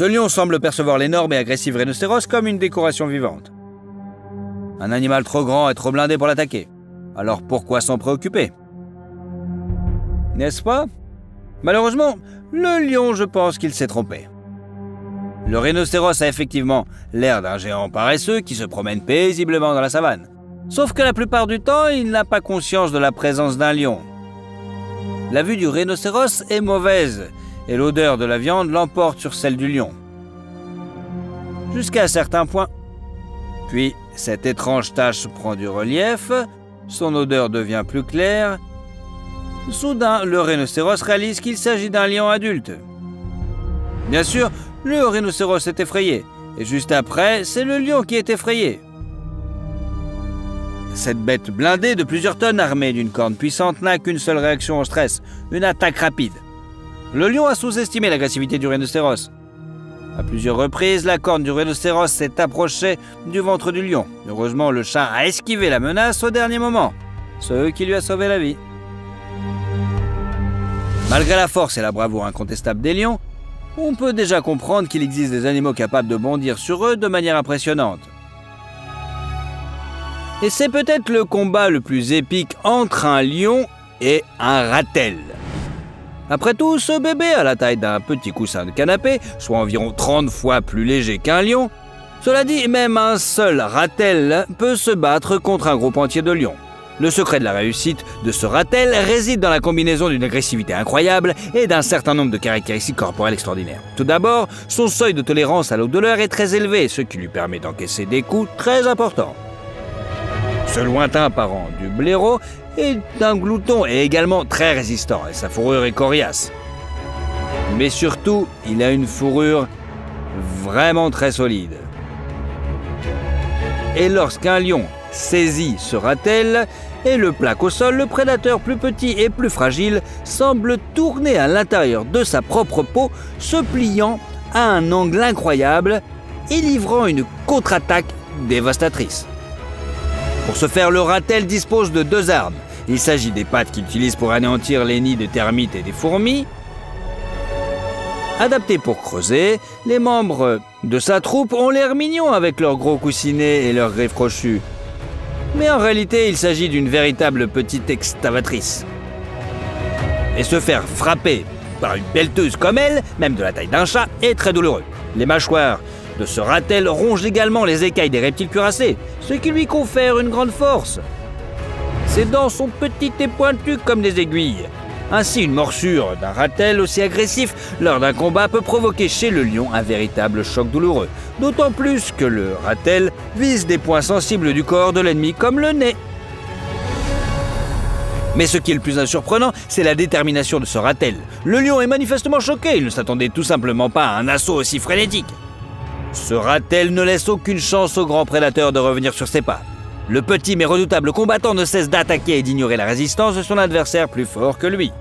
Ce lion semble percevoir l'énorme et agressif rhinocéros comme une décoration vivante. Un animal trop grand et trop blindé pour l'attaquer. Alors pourquoi s'en préoccuper? N'est-ce pas? Malheureusement, le lion, je pense qu'il s'est trompé. Le rhinocéros a effectivement l'air d'un géant paresseux qui se promène paisiblement dans la savane. Sauf que la plupart du temps, il n'a pas conscience de la présence d'un lion. La vue du rhinocéros est mauvaise et l'odeur de la viande l'emporte sur celle du lion. Jusqu'à un certain point. Puis, cette étrange tache prend du relief, son odeur devient plus claire. Soudain, le rhinocéros réalise qu'il s'agit d'un lion adulte. Bien sûr, le rhinocéros est effrayé, et juste après, c'est le lion qui est effrayé. Cette bête blindée de plusieurs tonnes armée d'une corne puissante n'a qu'une seule réaction au stress, une attaque rapide. Le lion a sous-estimé l'agressivité du rhinocéros. À plusieurs reprises, la corne du rhinocéros s'est approchée du ventre du lion. Heureusement, le chat a esquivé la menace au dernier moment, ce qui lui a sauvé la vie. Malgré la force et la bravoure incontestable des lions, on peut déjà comprendre qu'il existe des animaux capables de bondir sur eux de manière impressionnante. Et c'est peut-être le combat le plus épique entre un lion et un ratel. Après tout, ce bébé a la taille d'un petit coussin de canapé, soit environ 30 fois plus léger qu'un lion. Cela dit, même un seul ratel peut se battre contre un groupe entier de lions. Le secret de la réussite de ce ratel réside dans la combinaison d'une agressivité incroyable et d'un certain nombre de caractéristiques corporelles extraordinaires. Tout d'abord, son seuil de tolérance à la douleur est très élevé, ce qui lui permet d'encaisser des coups très importants. Ce lointain parent du blaireau est un glouton et également très résistant, et sa fourrure est coriace. Mais surtout, il a une fourrure vraiment très solide. Et lorsqu'un lion saisit ce ratel et le plaque au sol, le prédateur plus petit et plus fragile semble tourner à l'intérieur de sa propre peau, se pliant à un angle incroyable et livrant une contre-attaque dévastatrice. Pour ce faire, le ratel dispose de deux armes. Il s'agit des pattes qu'il utilise pour anéantir les nids de termites et des fourmis. Adaptés pour creuser, les membres de sa troupe ont l'air mignons avec leurs gros coussinets et leurs griffes crochues. Mais en réalité, il s'agit d'une véritable petite excavatrice. Et se faire frapper par une pelleteuse comme elle, même de la taille d'un chat, est très douloureux. Les mâchoires de ce ratel rongent également les écailles des reptiles cuirassés, ce qui lui confère une grande force. Ses dents sont petites et pointues comme des aiguilles. Ainsi, une morsure d'un ratel aussi agressif lors d'un combat peut provoquer chez le lion un véritable choc douloureux. D'autant plus que le ratel vise des points sensibles du corps de l'ennemi comme le nez. Mais ce qui est le plus surprenant, c'est la détermination de ce ratel. Le lion est manifestement choqué, il ne s'attendait tout simplement pas à un assaut aussi frénétique. Ce ratel ne laisse aucune chance au grand prédateur de revenir sur ses pas. Le petit mais redoutable combattant ne cesse d'attaquer et d'ignorer la résistance de son adversaire plus fort que lui.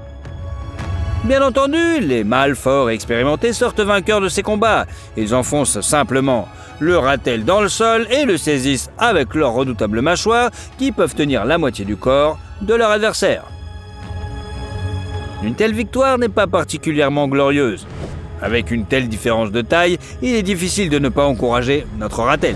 Bien entendu, les mâles forts et expérimentés sortent vainqueurs de ces combats. Ils enfoncent simplement le ratel dans le sol et le saisissent avec leurs redoutables mâchoires qui peuvent tenir la moitié du corps de leur adversaire. Une telle victoire n'est pas particulièrement glorieuse. Avec une telle différence de taille, il est difficile de ne pas encourager notre ratel.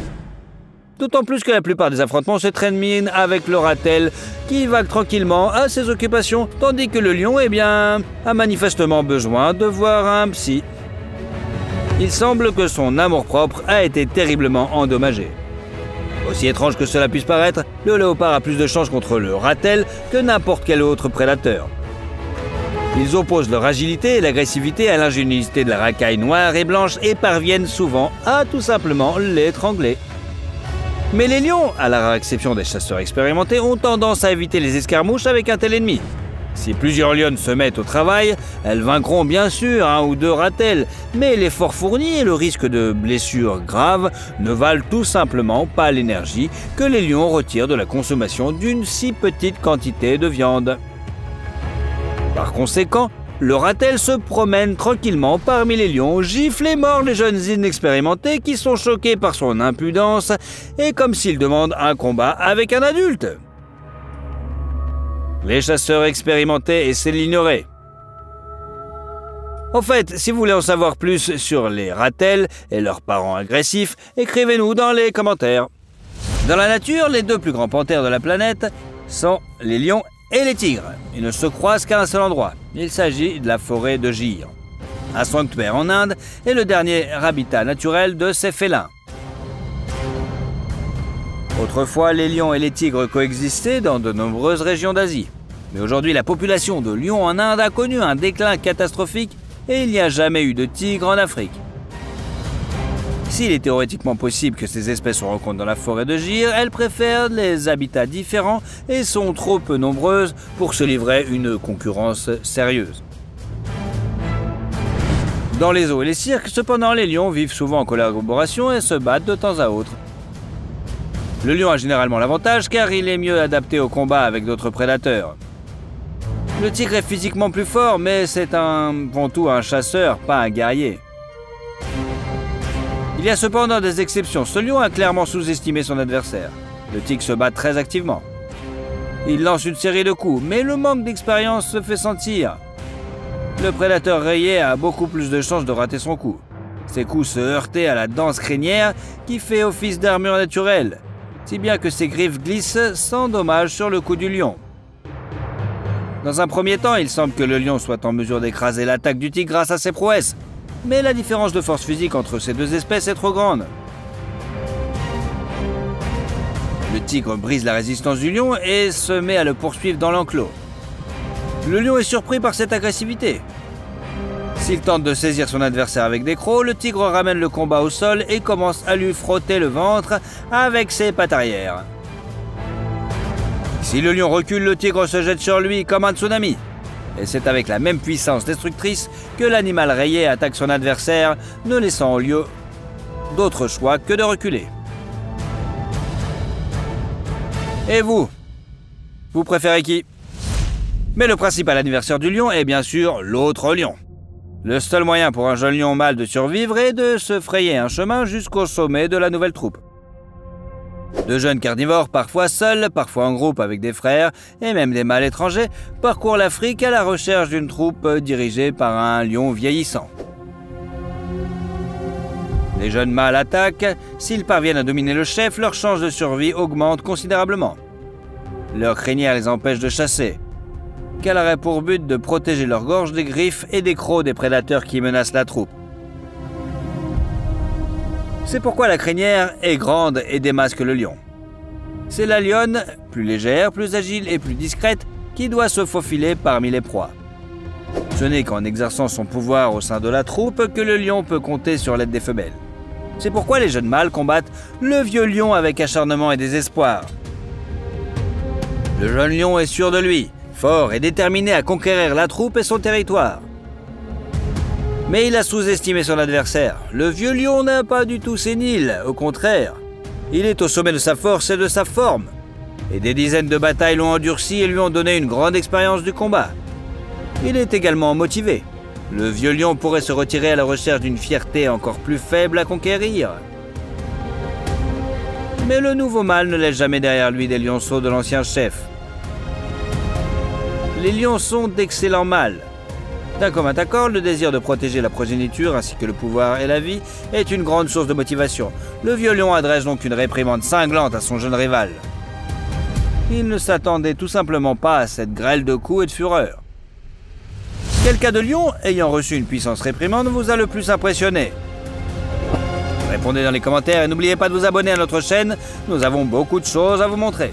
D'autant plus que la plupart des affrontements se terminent avec le ratel qui vague tranquillement à ses occupations, tandis que le lion, a manifestement besoin de voir un psy. Il semble que son amour-propre a été terriblement endommagé. Aussi étrange que cela puisse paraître, le léopard a plus de chance contre le ratel que n'importe quel autre prédateur. Ils opposent leur agilité et l'agressivité à l'ingéniosité de la racaille noire et blanche et parviennent souvent à tout simplement l'étrangler. Mais les lions, à la rare exception des chasseurs expérimentés, ont tendance à éviter les escarmouches avec un tel ennemi. Si plusieurs lionnes se mettent au travail, elles vaincront bien sûr un ou deux ratels, mais l'effort fourni et le risque de blessures graves ne valent tout simplement pas l'énergie que les lions retirent de la consommation d'une si petite quantité de viande. Par conséquent, le ratel se promène tranquillement parmi les lions, gifle et mord les jeunes inexpérimentés qui sont choqués par son impudence et comme s'il demande un combat avec un adulte. Les chasseurs expérimentés essaient de l'ignorer. En fait, si vous voulez en savoir plus sur les ratels et leurs parents agressifs, écrivez-nous dans les commentaires. Dans la nature, les deux plus grands panthères de la planète sont les lions et les tigres. Ils ne se croisent qu'à un seul endroit. Il s'agit de la forêt de Gir. Un sanctuaire en Inde est le dernier habitat naturel de ces félins. Autrefois, les lions et les tigres coexistaient dans de nombreuses régions d'Asie. Mais aujourd'hui, la population de lions en Inde a connu un déclin catastrophique et il n'y a jamais eu de tigre en Afrique. S'il est théoriquement possible que ces espèces se rencontrent dans la forêt de Gir, elles préfèrent les habitats différents et sont trop peu nombreuses pour se livrer une concurrence sérieuse. Dans les zoos et les cirques, cependant, les lions vivent souvent en collaboration et se battent de temps à autre. Le lion a généralement l'avantage car il est mieux adapté au combat avec d'autres prédateurs. Le tigre est physiquement plus fort, mais c'est avant tout un chasseur, pas un guerrier. Il y a cependant des exceptions. Ce lion a clairement sous-estimé son adversaire. Le tigre se bat très activement. Il lance une série de coups, mais le manque d'expérience se fait sentir. Le prédateur rayé a beaucoup plus de chances de rater son coup. Ses coups se heurtaient à la dense crinière qui fait office d'armure naturelle, si bien que ses griffes glissent sans dommage sur le cou du lion. Dans un premier temps, il semble que le lion soit en mesure d'écraser l'attaque du tigre grâce à ses prouesses. Mais la différence de force physique entre ces deux espèces est trop grande. Le tigre brise la résistance du lion et se met à le poursuivre dans l'enclos. Le lion est surpris par cette agressivité. S'il tente de saisir son adversaire avec des crocs, le tigre ramène le combat au sol et commence à lui frotter le ventre avec ses pattes arrière. Si le lion recule, le tigre se jette sur lui comme un tsunami. Et c'est avec la même puissance destructrice que l'animal rayé attaque son adversaire, ne laissant au lieu d'autre choix que de reculer. Et vous? Vous préférez qui? Mais le principal adversaire du lion est bien sûr l'autre lion. Le seul moyen pour un jeune lion mâle de survivre est de se frayer un chemin jusqu'au sommet de la nouvelle troupe. De jeunes carnivores, parfois seuls, parfois en groupe avec des frères, et même des mâles étrangers, parcourent l'Afrique à la recherche d'une troupe dirigée par un lion vieillissant. Les jeunes mâles attaquent. S'ils parviennent à dominer le chef, leur chance de survie augmente considérablement. Leur crinière les empêche de chasser, qu'elle aurait pour but de protéger leur gorge des griffes et des crocs des prédateurs qui menacent la troupe. C'est pourquoi la crinière est grande et démasque le lion. C'est la lionne, plus légère, plus agile et plus discrète, qui doit se faufiler parmi les proies. Ce n'est qu'en exerçant son pouvoir au sein de la troupe que le lion peut compter sur l'aide des femelles. C'est pourquoi les jeunes mâles combattent le vieux lion avec acharnement et désespoir. Le jeune lion est sûr de lui, fort et déterminé à conquérir la troupe et son territoire. Mais il a sous-estimé son adversaire. Le vieux lion n'est pas du tout sénile, au contraire. Il est au sommet de sa force et de sa forme. Et des dizaines de batailles l'ont endurci et lui ont donné une grande expérience du combat. Il est également motivé. Le vieux lion pourrait se retirer à la recherche d'une fierté encore plus faible à conquérir. Mais le nouveau mâle ne laisse jamais derrière lui des lionceaux de l'ancien chef. Les lionceaux d'excellents mâles. D'un commun accord, le désir de protéger la progéniture ainsi que le pouvoir et la vie est une grande source de motivation. Le vieux lion adresse donc une réprimande cinglante à son jeune rival. Il ne s'attendait tout simplement pas à cette grêle de coups et de fureur. Quel cas de lion ayant reçu une puissance réprimande vous a le plus impressionné? Répondez dans les commentaires et n'oubliez pas de vous abonner à notre chaîne, nous avons beaucoup de choses à vous montrer.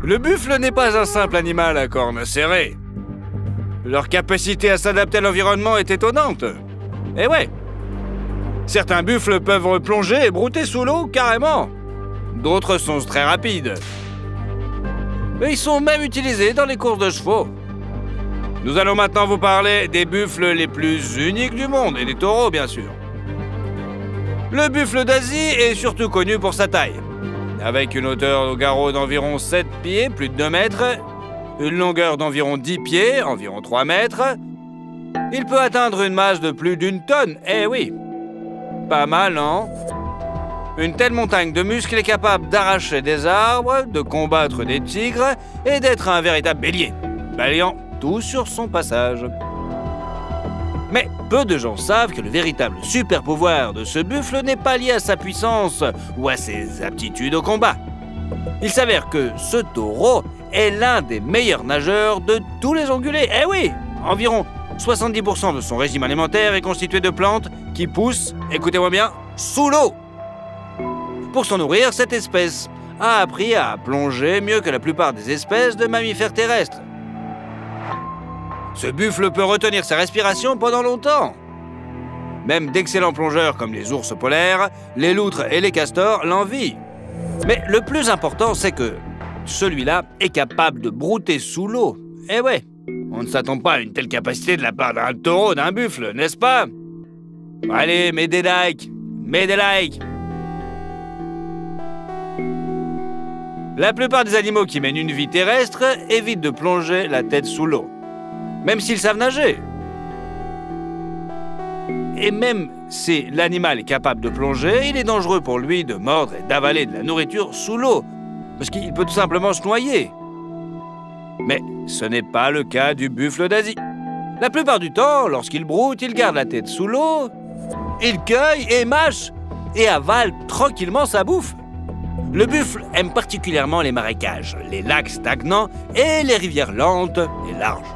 Le buffle n'est pas un simple animal à cornes serrées. Leur capacité à s'adapter à l'environnement est étonnante. Eh ouais. Certains buffles peuvent plonger et brouter sous l'eau carrément. D'autres sont très rapides. Mais ils sont même utilisés dans les courses de chevaux. Nous allons maintenant vous parler des buffles les plus uniques du monde et des taureaux bien sûr. Le buffle d'Asie est surtout connu pour sa taille. Avec une hauteur au garrot d'environ 7 pieds, plus de 2 mètres, une longueur d'environ 10 pieds, environ 3 mètres, il peut atteindre une masse de plus d'1 tonne, eh oui. Pas mal, non? Une telle montagne de muscles est capable d'arracher des arbres, de combattre des tigres et d'être un véritable bélier. Valiant partout sur son passage. Mais peu de gens savent que le véritable super pouvoir de ce buffle n'est pas lié à sa puissance ou à ses aptitudes au combat. Il s'avère que ce taureau est l'un des meilleurs nageurs de tous les ongulés. Eh oui, environ 70% de son régime alimentaire est constitué de plantes qui poussent, écoutez-moi bien, sous l'eau. Pour s'en nourrir, cette espèce a appris à plonger mieux que la plupart des espèces de mammifères terrestres. Ce buffle peut retenir sa respiration pendant longtemps. Même d'excellents plongeurs comme les ours polaires, les loutres et les castors l'envient. Mais le plus important, c'est que celui-là est capable de brouter sous l'eau. Eh ouais, on ne s'attend pas à une telle capacité de la part d'un taureau, d'un buffle, n'est-ce pas? Allez, mets des likes, mets des likes. La plupart des animaux qui mènent une vie terrestre évitent de plonger la tête sous l'eau, même s'ils savent nager. Et même si l'animal est capable de plonger, il est dangereux pour lui de mordre et d'avaler de la nourriture sous l'eau, parce qu'il peut tout simplement se noyer. Mais ce n'est pas le cas du buffle d'Asie. La plupart du temps, lorsqu'il broute, il garde la tête sous l'eau, il cueille et mâche, et avale tranquillement sa bouffe. Le buffle aime particulièrement les marécages, les lacs stagnants et les rivières lentes et larges.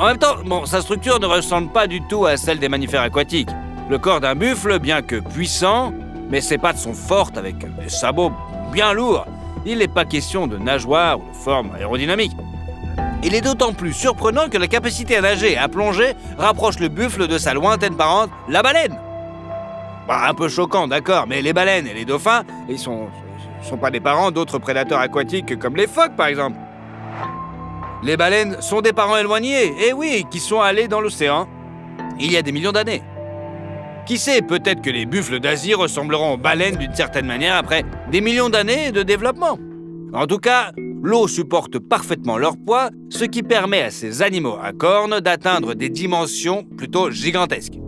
En même temps, sa structure ne ressemble pas du tout à celle des mammifères aquatiques. Le corps d'un buffle, bien que puissant, mais ses pattes sont fortes avec des sabots bien lourds. Il n'est pas question de nageoires ou de forme aérodynamique. Il est d'autant plus surprenant que la capacité à nager et à plonger rapproche le buffle de sa lointaine parente, la baleine. Un peu choquant, d'accord, mais les baleines et les dauphins, ils sont pas des parents d'autres prédateurs aquatiques comme les phoques, par exemple. Les baleines sont des parents éloignés, et oui, qui sont allés dans l'océan il y a des millions d'années. Qui sait, peut-être que les buffles d'Asie ressembleront aux baleines d'une certaine manière après des millions d'années de développement. En tout cas, l'eau supporte parfaitement leur poids, ce qui permet à ces animaux à cornes d'atteindre des dimensions plutôt gigantesques.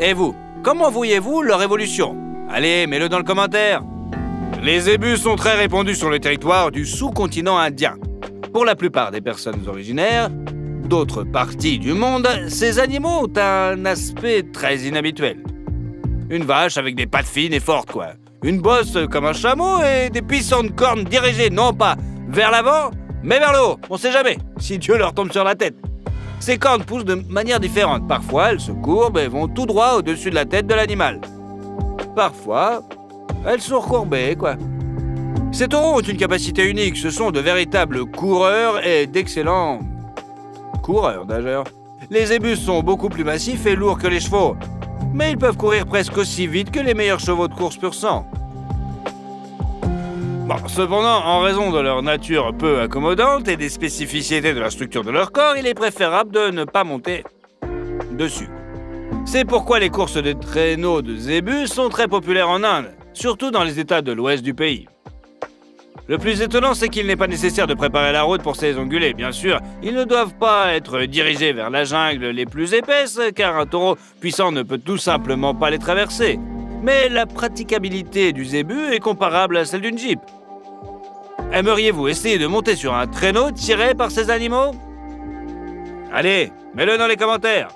Et vous, comment voyez-vous leur évolution? Allez, mets-le dans le commentaire. Les zébus sont très répandus sur le territoire du sous-continent indien. Pour la plupart des personnes originaires d'autres parties du monde, ces animaux ont un aspect très inhabituel. Une vache avec des pattes fines et fortes, quoi. Une bosse comme un chameau et des puissantes cornes dirigées non pas vers l'avant, mais vers le haut. On sait jamais, si Dieu leur tombe sur la tête. Ces cornes poussent de manière différente. Parfois, elles se courbent et vont tout droit au-dessus de la tête de l'animal. Parfois, elles sont recourbées, quoi. Ces taureaux ont une capacité unique. Ce sont de véritables coureurs et d'excellents coureurs, d'ailleurs. Les zébus sont beaucoup plus massifs et lourds que les chevaux, mais ils peuvent courir presque aussi vite que les meilleurs chevaux de course pur sang. Cependant, en raison de leur nature peu accommodante et des spécificités de la structure de leur corps, il est préférable de ne pas monter dessus. C'est pourquoi les courses de traîneaux de zébus sont très populaires en Inde, surtout dans les États de l'ouest du pays. Le plus étonnant, c'est qu'il n'est pas nécessaire de préparer la route pour ces ongulés. Bien sûr, ils ne doivent pas être dirigés vers la jungle les plus épaisses, car un taureau puissant ne peut tout simplement pas les traverser. Mais la praticabilité du zébu est comparable à celle d'une Jeep. Aimeriez-vous essayer de monter sur un traîneau tiré par ces animaux? Allez, mets-le dans les commentaires.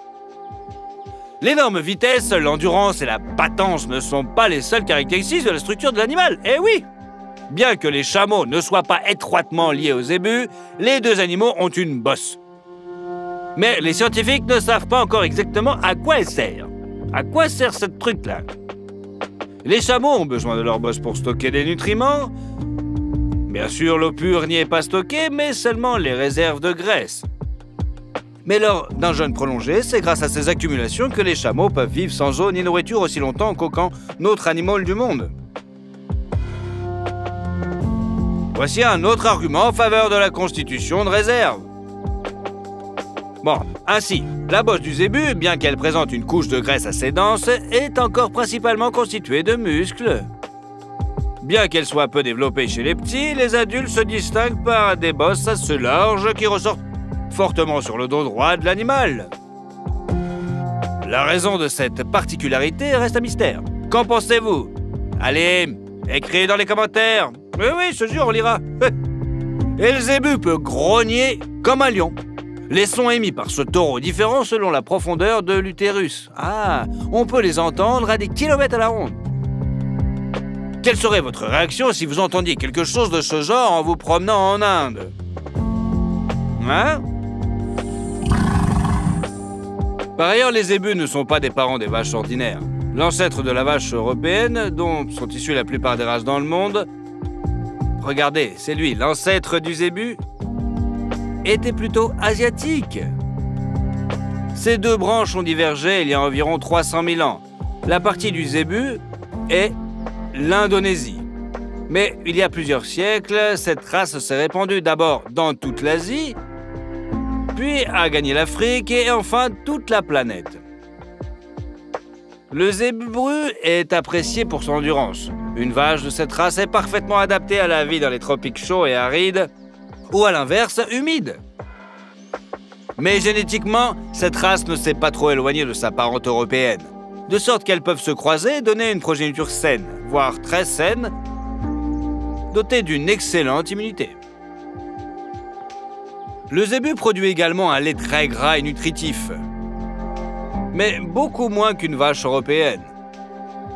L'énorme vitesse, l'endurance et la patence ne sont pas les seules caractéristiques de la structure de l'animal. Eh oui! Bien que les chameaux ne soient pas étroitement liés aux zébus, les deux animaux ont une bosse. Mais les scientifiques ne savent pas encore exactement à quoi elle sert. À quoi sert ce truc-là? Les chameaux ont besoin de leur bosse pour stocker des nutriments. Bien sûr, l'eau pure n'y est pas stockée, mais seulement les réserves de graisse. Mais lors d'un jeûne prolongé, c'est grâce à ces accumulations que les chameaux peuvent vivre sans eau ni nourriture aussi longtemps qu'aucun autre animal du monde. Voici un autre argument en faveur de la constitution de réserve. Ainsi, la bosse du zébu, bien qu'elle présente une couche de graisse assez dense, est encore principalement constituée de muscles. Bien qu'elle soit peu développée chez les petits, les adultes se distinguent par des bosses assez larges qui ressortent fortement sur le dos droit de l'animal. La raison de cette particularité reste un mystère. Qu'en pensez-vous? Allez, écrivez dans les commentaires. Oui, je te jure, on lira. Et le zébu peut grogner comme un lion. Les sons émis par ce taureau diffèrent selon la profondeur de l'utérus. Ah, on peut les entendre à des kilomètres à la ronde. Quelle serait votre réaction si vous entendiez quelque chose de ce genre en vous promenant en Inde? Hein? Par ailleurs, les zébus ne sont pas des parents des vaches ordinaires. L'ancêtre de la vache européenne, dont sont issues la plupart des races dans le monde, regardez, c'est lui, l'ancêtre du zébu, était plutôt asiatique. Ces deux branches ont divergé il y a environ 300 000 ans. La partie du zébu est l'Indonésie. Mais il y a plusieurs siècles, cette race s'est répandue d'abord dans toute l'Asie, puis a gagné l'Afrique et enfin toute la planète. Le zébu brun est apprécié pour son endurance. Une vache de cette race est parfaitement adaptée à la vie dans les tropiques chauds et arides, ou à l'inverse, humides. Mais génétiquement, cette race ne s'est pas trop éloignée de sa parente européenne, de sorte qu'elles peuvent se croiser et donner une progéniture saine, voire très saine, dotée d'une excellente immunité. Le zébu produit également un lait très gras et nutritif, mais beaucoup moins qu'une vache européenne.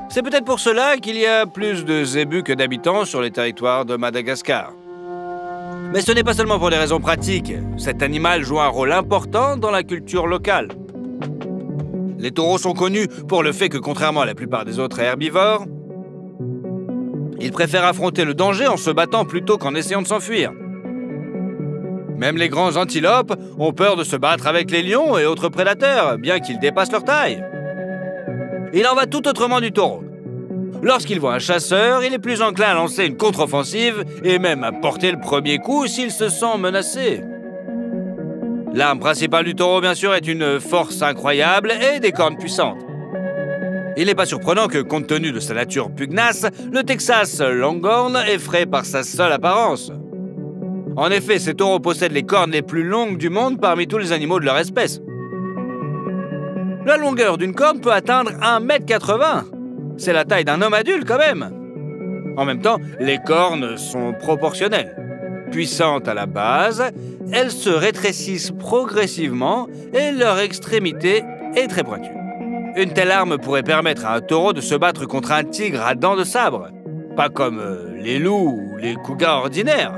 C'est peut-être pour cela qu'il y a plus de zébus que d'habitants sur les territoires de Madagascar. Mais ce n'est pas seulement pour des raisons pratiques. Cet animal joue un rôle important dans la culture locale. Les taureaux sont connus pour le fait que, contrairement à la plupart des autres herbivores, ils préfèrent affronter le danger en se battant plutôt qu'en essayant de s'enfuir. Même les grands antilopes ont peur de se battre avec les lions et autres prédateurs, bien qu'ils dépassent leur taille. Il en va tout autrement du taureau. Lorsqu'il voit un chasseur, il est plus enclin à lancer une contre-offensive et même à porter le premier coup s'il se sent menacé. L'arme principale du taureau, bien sûr, est une force incroyable et des cornes puissantes. Il n'est pas surprenant que, compte tenu de sa nature pugnace, le Texas Longhorn effraie par sa seule apparence. En effet, ces taureaux possèdent les cornes les plus longues du monde parmi tous les animaux de leur espèce. La longueur d'une corne peut atteindre 1,80 m. C'est la taille d'un homme adulte quand même. En même temps, les cornes sont proportionnelles. Puissantes à la base, elles se rétrécissent progressivement et leur extrémité est très pointue. Une telle arme pourrait permettre à un taureau de se battre contre un tigre à dents de sabre. Pas comme les loups ou les cougars ordinaires.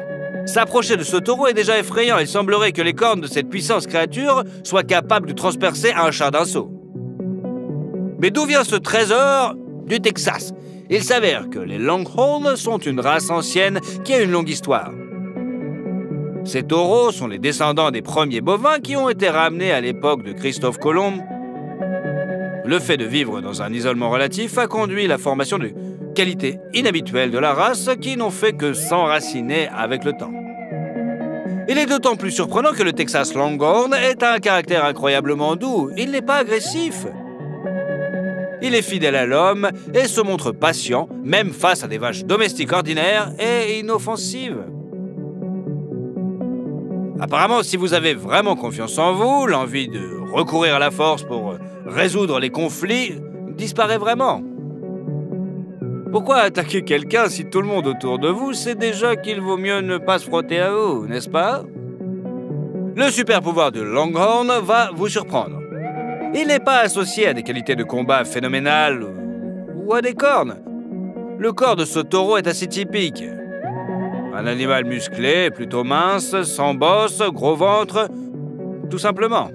S'approcher de ce taureau est déjà effrayant. Il semblerait que les cornes de cette puissante créature soient capables de transpercer un char d'assaut. Mais d'où vient ce trésor du Texas? Il s'avère que les Longhorns sont une race ancienne qui a une longue histoire. Ces taureaux sont les descendants des premiers bovins qui ont été ramenés à l'époque de Christophe Colomb. Le fait de vivre dans un isolement relatif a conduit à la formation de qualités inhabituelles de la race qui n'ont fait que s'enraciner avec le temps. Il est d'autant plus surprenant que le Texas Longhorn ait un caractère incroyablement doux. Il n'est pas agressif. Il est fidèle à l'homme et se montre patient, même face à des vaches domestiques ordinaires et inoffensives. Apparemment, si vous avez vraiment confiance en vous, l'envie de recourir à la force pour résoudre les conflits disparaît vraiment. Pourquoi attaquer quelqu'un si tout le monde autour de vous sait déjà qu'il vaut mieux ne pas se frotter à vous, n'est-ce pas? Le super pouvoir de Longhorn va vous surprendre. Il n'est pas associé à des qualités de combat phénoménales ou à des cornes. Le corps de ce taureau est assez typique. Un animal musclé, plutôt mince, sans bosse, gros ventre, tout simplement.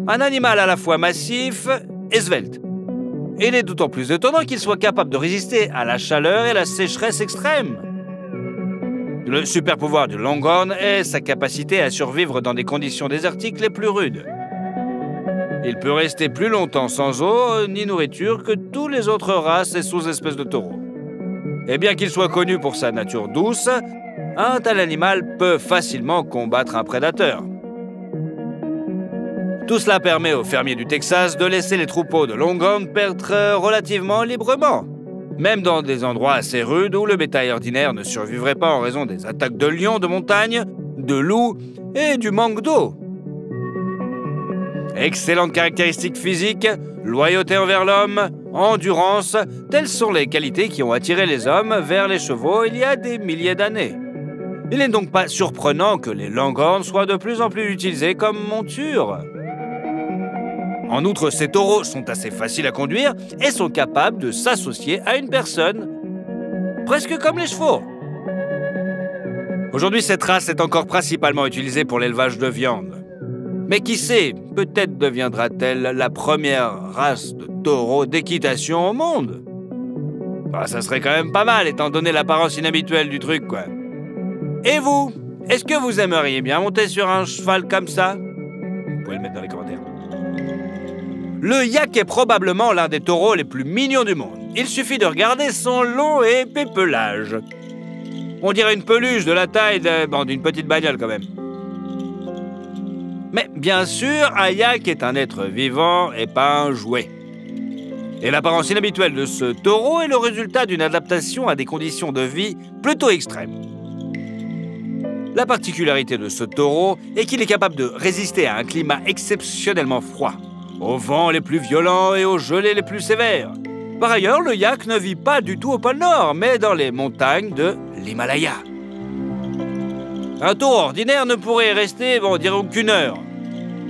Un animal à la fois massif et svelte. Il est d'autant plus étonnant qu'il soit capable de résister à la chaleur et la sécheresse extrême. Le super pouvoir du Longhorn est sa capacité à survivre dans des conditions désertiques les plus rudes. Il peut rester plus longtemps sans eau ni nourriture que toutes les autres races et sous-espèces de taureaux. Et bien qu'il soit connu pour sa nature douce, un tel animal peut facilement combattre un prédateur. Tout cela permet aux fermiers du Texas de laisser les troupeaux de Longhorn perdre relativement librement, même dans des endroits assez rudes où le bétail ordinaire ne survivrait pas en raison des attaques de lions de montagne, de loups et du manque d'eau. Excellentes caractéristiques physiques, loyauté envers l'homme, endurance, telles sont les qualités qui ont attiré les hommes vers les chevaux il y a des milliers d'années. Il n'est donc pas surprenant que les Longhorns soient de plus en plus utilisés comme monture. En outre, ces taureaux sont assez faciles à conduire et sont capables de s'associer à une personne, presque comme les chevaux. Aujourd'hui, cette race est encore principalement utilisée pour l'élevage de viande. Mais qui sait, peut-être deviendra-t-elle la première race de taureaux d'équitation au monde. Bah, ça serait quand même pas mal, étant donné l'apparence inhabituelle du truc, quoi. Et vous, est-ce que vous aimeriez bien monter sur un cheval comme ça? Vous pouvez le mettre dans les commentaires. Le yak est probablement l'un des taureaux les plus mignons du monde. Il suffit de regarder son long et épais pelage. On dirait une peluche de la taille d'une petite bagnole quand même. Mais bien sûr, un yak est un être vivant et pas un jouet. Et l'apparence inhabituelle de ce taureau est le résultat d'une adaptation à des conditions de vie plutôt extrêmes. La particularité de ce taureau est qu'il est capable de résister à un climat exceptionnellement froid, aux vents les plus violents et aux gelées les plus sévères. Par ailleurs, le yak ne vit pas du tout au pôle Nord, mais dans les montagnes de l'Himalaya. Un taureau ordinaire ne pourrait y rester, dirons qu'une heure.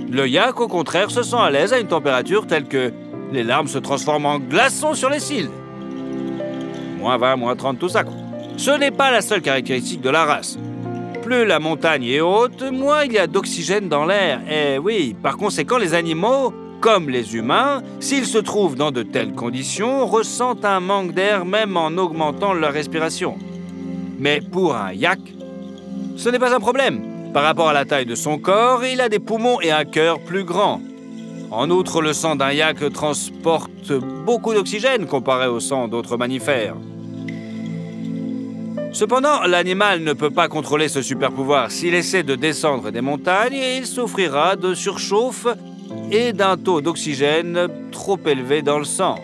Le yak, au contraire, se sent à l'aise à une température telle que les larmes se transforment en glaçons sur les cils. Moins 20, moins 30, tout ça, quoi. Ce n'est pas la seule caractéristique de la race. Plus la montagne est haute, moins il y a d'oxygène dans l'air. Et oui, par conséquent, les animaux, comme les humains, s'ils se trouvent dans de telles conditions, ressentent un manque d'air même en augmentant leur respiration. Mais pour un yak, ce n'est pas un problème. Par rapport à la taille de son corps, il a des poumons et un cœur plus grands. En outre, le sang d'un yak transporte beaucoup d'oxygène comparé au sang d'autres mammifères. Cependant, l'animal ne peut pas contrôler ce super-pouvoir. S'il essaie de descendre des montagnes, il souffrira de surchauffe et d'un taux d'oxygène trop élevé dans le sang.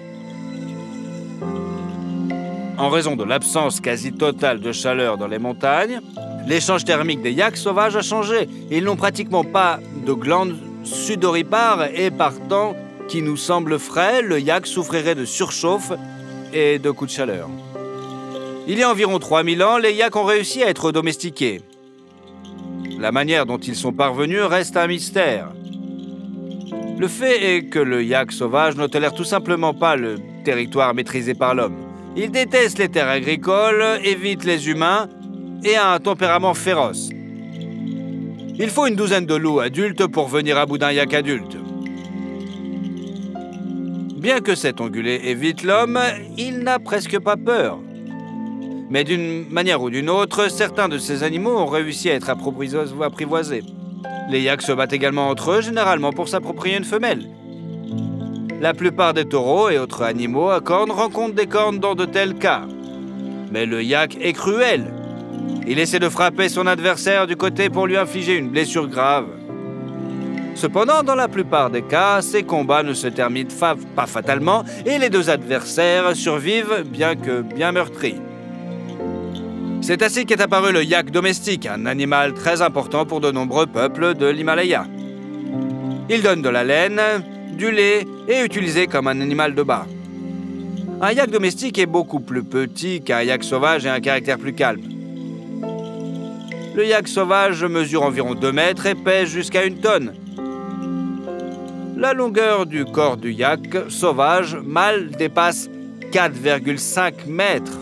En raison de l'absence quasi totale de chaleur dans les montagnes, l'échange thermique des yaks sauvages a changé. Ils n'ont pratiquement pas de glandes sudoripares et partant, qui nous semble frais, le yak souffrirait de surchauffe et de coups de chaleur. Il y a environ 3000 ans, les yaks ont réussi à être domestiqués. La manière dont ils sont parvenus reste un mystère. Le fait est que le yak sauvage ne tolère tout simplement pas le territoire maîtrisé par l'homme. Il déteste les terres agricoles, évite les humains et a un tempérament féroce. Il faut une douzaine de loups adultes pour venir à bout d'un yak adulte. Bien que cet ongulé évite l'homme, il n'a presque pas peur. Mais d'une manière ou d'une autre, certains de ces animaux ont réussi à être apprivoisés. Les yaks se battent également entre eux, généralement pour s'approprier une femelle. La plupart des taureaux et autres animaux à cornes rencontrent des cornes dans de tels cas. Mais le yak est cruel. Il essaie de frapper son adversaire du côté pour lui infliger une blessure grave. Cependant, dans la plupart des cas, ces combats ne se terminent pas fatalement et les deux adversaires survivent, bien que bien meurtris. C'est ainsi qu'est apparu le yak domestique, un animal très important pour de nombreux peuples de l'Himalaya. Il donne de la laine, du lait et est utilisé comme un animal de bas. Un yak domestique est beaucoup plus petit qu'un yak sauvage et un caractère plus calme. Le yak sauvage mesure environ 2 mètres et pèse jusqu'à 1 tonne. La longueur du corps du yak sauvage mâle dépasse 4,5 mètres.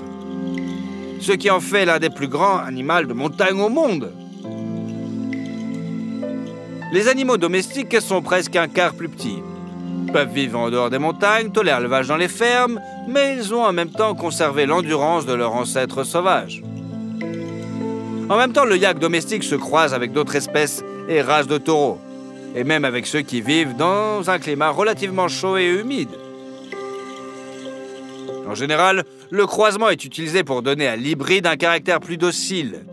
Ce qui en fait l'un des plus grands animaux de montagne au monde. Les animaux domestiques sont presque un quart plus petits. Ils peuvent vivre en dehors des montagnes, tolèrent l'élevage dans les fermes, mais ils ont en même temps conservé l'endurance de leurs ancêtres sauvages. En même temps, le yak domestique se croise avec d'autres espèces et races de taureaux, et même avec ceux qui vivent dans un climat relativement chaud et humide. En général, le croisement est utilisé pour donner à l'hybride un caractère plus docile.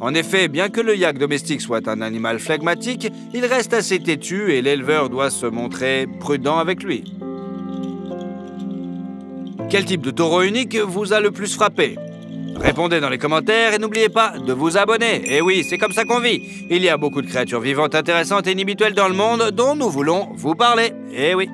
En effet, bien que le yak domestique soit un animal flegmatique, il reste assez têtu et l'éleveur doit se montrer prudent avec lui. Quel type de taureau unique vous a le plus frappé? Répondez dans les commentaires et n'oubliez pas de vous abonner. Et oui, c'est comme ça qu'on vit. Il y a beaucoup de créatures vivantes intéressantes et inhabituelles dans le monde dont nous voulons vous parler. Et oui.